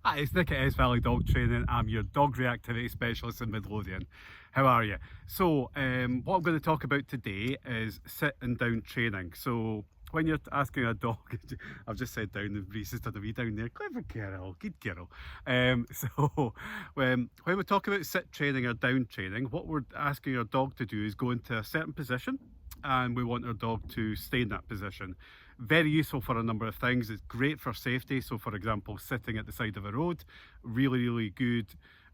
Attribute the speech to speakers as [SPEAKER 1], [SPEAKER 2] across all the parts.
[SPEAKER 1] Hi, it's Nick at S Valley Dog Training. I'm your dog reactivity specialist in Midlothian. How are you? So, what I'm going to talk about today is sit and down training. So, when you're asking a dog, I've just said down, and Reese has done a wee down there. Clever girl, good girl. So, when we talk about sit training or down training, what we're asking our dog to do is go into a certain position, and we want our dog to stay in that position. Very useful for a number of things. It's great for safety. So, for example, sitting at the side of a road, really good,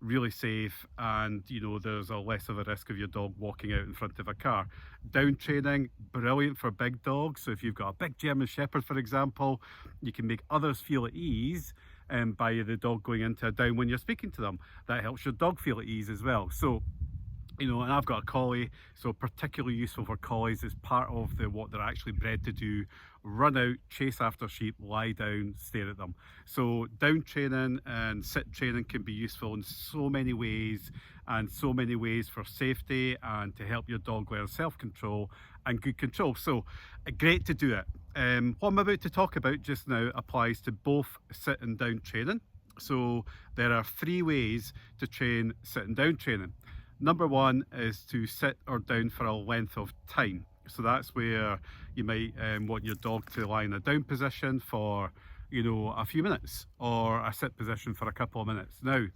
[SPEAKER 1] really safe, and there's a less of a risk of your dog walking out in front of a car. Down training, brilliant for big dogs. So if you've got a big German Shepherd, for example, you can make others feel at ease by the dog going into a down when you're speaking to them. That helps your dog feel at ease as well. So and I've got a collie, so particularly useful for collies. Is part of what they're actually bred to do: run out, chase after sheep, lie down, stare at them. So down training and sit training can be useful in so many ways, and so many ways for safety and to help your dog learn self-control and good control. So great to do it. What I'm about to talk about just now applies to both sit and down training. So there are 3 ways to train sit and down training. Number 1 is to sit or down for a length of time. So that's where you might want your dog to lie in a down position for, a few minutes, or a sit position for a couple of minutes. Now,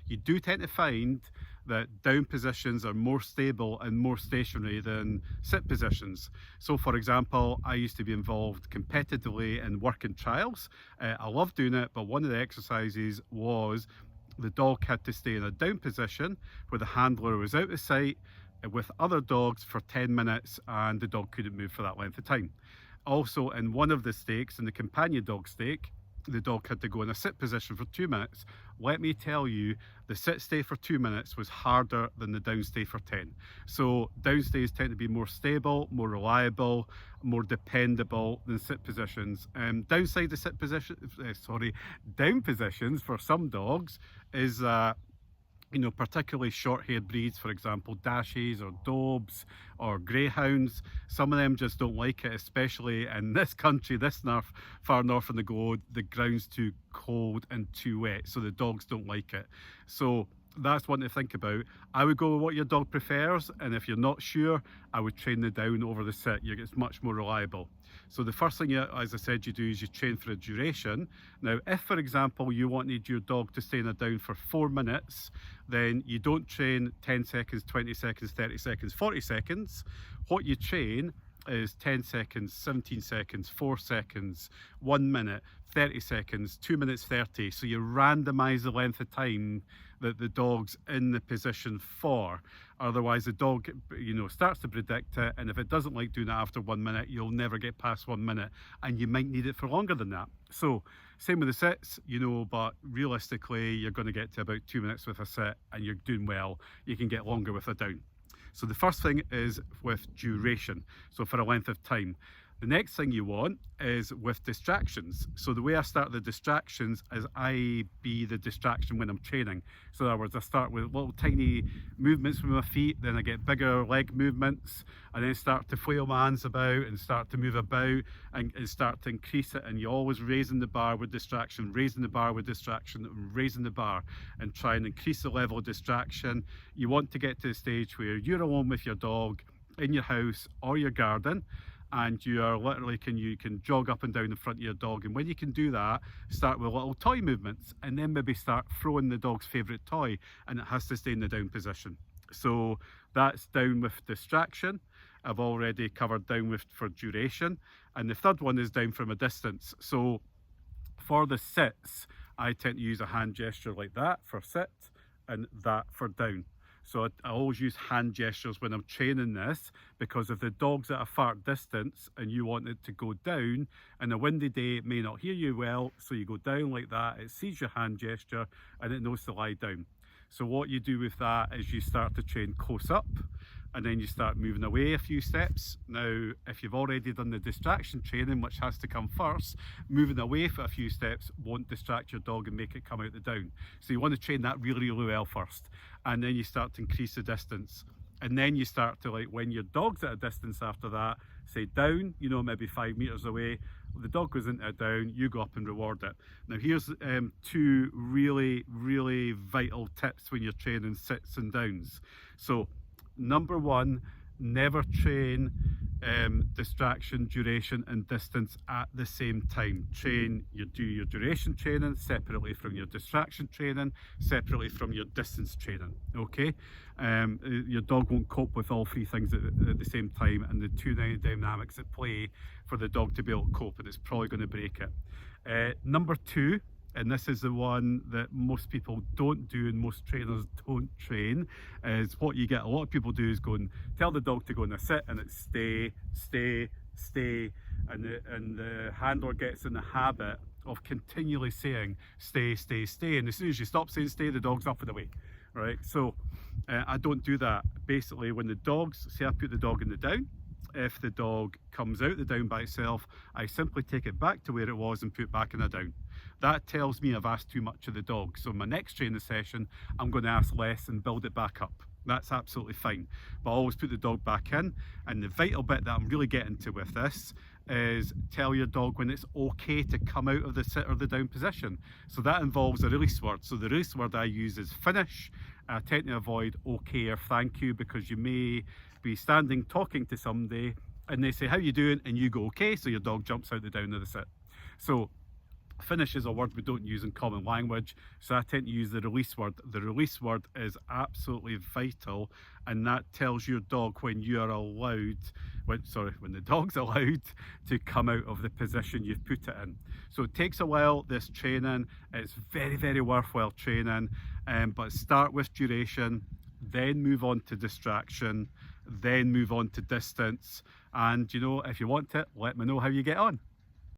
[SPEAKER 1] you do tend to find that down positions are more stable and more stationary than sit positions. So for example, I used to be involved competitively in working trials. I love doing it, but one of the exercises was the dog had to stay in a down position where the handler was out of sight with other dogs for 10 minutes, and the dog couldn't move for that length of time. Also, in one of the stakes, in the companion dog stake, the dog had to go in a sit position for 2 minutes. Let me tell you, the sit stay for 2 minutes was harder than the down stay for 10. So down stays tend to be more stable, more reliable, more dependable than sit positions. Downside to sit position, down positions for some dogs is particularly short-haired breeds, for example, Dashies or Dobes or Greyhounds. Some of them just don't like it, especially in this country, far north on the globe, the ground's too cold and too wet, so the dogs don't like it. So that's one to think about. I would go with what your dog prefers, and if you're not sure, I would train the down over the sit. It's much more reliable. So the first thing, as I said, you do is you train for a duration. Now, if, for example, you wanted your dog to stay in a down for 4 minutes, then you don't train 10 seconds, 20 seconds, 30 seconds, 40 seconds. What you train is 10 seconds, 17 seconds, 4 seconds, 1 minute, 30 seconds, 2 minutes 30. So you randomize the length of time that the dog's in the position for. Otherwise the dog starts to predict it, and if it doesn't like doing it after 1 minute, you'll never get past 1 minute, and you might need it for longer than that. So same with the sits, but realistically you're going to get to about 2 minutes with a sit, and you're doing well. You can get longer with a down. So the first thing is with duration, so for a length of time. The next thing you want is with distractions. So the way I start the distractions is I be the distraction when I'm training. So in other words, I start with little tiny movements with my feet, then I get bigger leg movements, and then start to flail my hands about and start to move about and start to increase it. And you're always raising the bar with distraction, raising the bar with distraction, and raising the bar, and try and increase the level of distraction. You want to get to the stage where you're alone with your dog in your house or your garden, and you are literally you can jog up and down in front of your dog. And when you can do that, start with little toy movements, and then maybe start throwing the dog's favorite toy, and it has to stay in the down position. So that's down with distraction. I've already covered down with for duration, and the third one is down from a distance. So for the sits, I tend to use a hand gesture like that for sit and that for down. So I always use hand gestures when I'm training this, because if the dog's at a far distance and you want it to go down, in a windy day it may not hear you well, so you go down like that, it sees your hand gesture and it knows to lie down. So what you do with that is you start to train close up, and then you start moving away a few steps. Now, if you've already done the distraction training, which has to come first, moving away for a few steps won't distract your dog and make it come out the down. So you want to train that really well first, and then you start to increase the distance. And then you start to, like, when your dog's at a distance after that, say down, maybe 5 meters away, the dog goes into a down, you go up and reward it. Now here's two really vital tips when you're training sits and downs. So number one, never train distraction, duration and distance at the same time. Do your duration training separately from your distraction training, separately from your distance training, okay? Your dog won't cope with all three things at the same time, and the two dynamics at play for the dog to be able to cope, and it's probably going to break it. Number two, and this is the one that most people don't do and most trainers don't train, is what you get a lot of people do is go and tell the dog to go in a sit, and it's stay, stay, stay, and the handler gets in the habit of continually saying stay, stay, stay, and as soon as you stop saying stay, the dog's up and away, right? So I don't do that. Basically, when the dogs, say I put the dog in the down, if the dog comes out the down by itself, I simply take it back to where it was and put it back in a down. That tells me I've asked too much of the dog. So my next training session, I'm going to ask less and build it back up. That's absolutely fine. But I always put the dog back in. And the vital bit that I'm really getting to with this is tell your dog when it's okay to come out of the sit or the down position. So that involves a release word. So the release word I use is finish. I tend to avoid okay or thank you, because you may be standing talking to somebody and they say how you doing and you go okay, so your dog jumps out the down of the sit. So finish is a word we don't use in common language, so I tend to use the release word. The release word is absolutely vital, and that tells your dog when you are allowed, when the dog's allowed to come out of the position you've put it in. So it takes a while, this training. It's very worthwhile training, but start with duration, then move on to distraction, then move on to distance, and if you want it, let me know how you get on.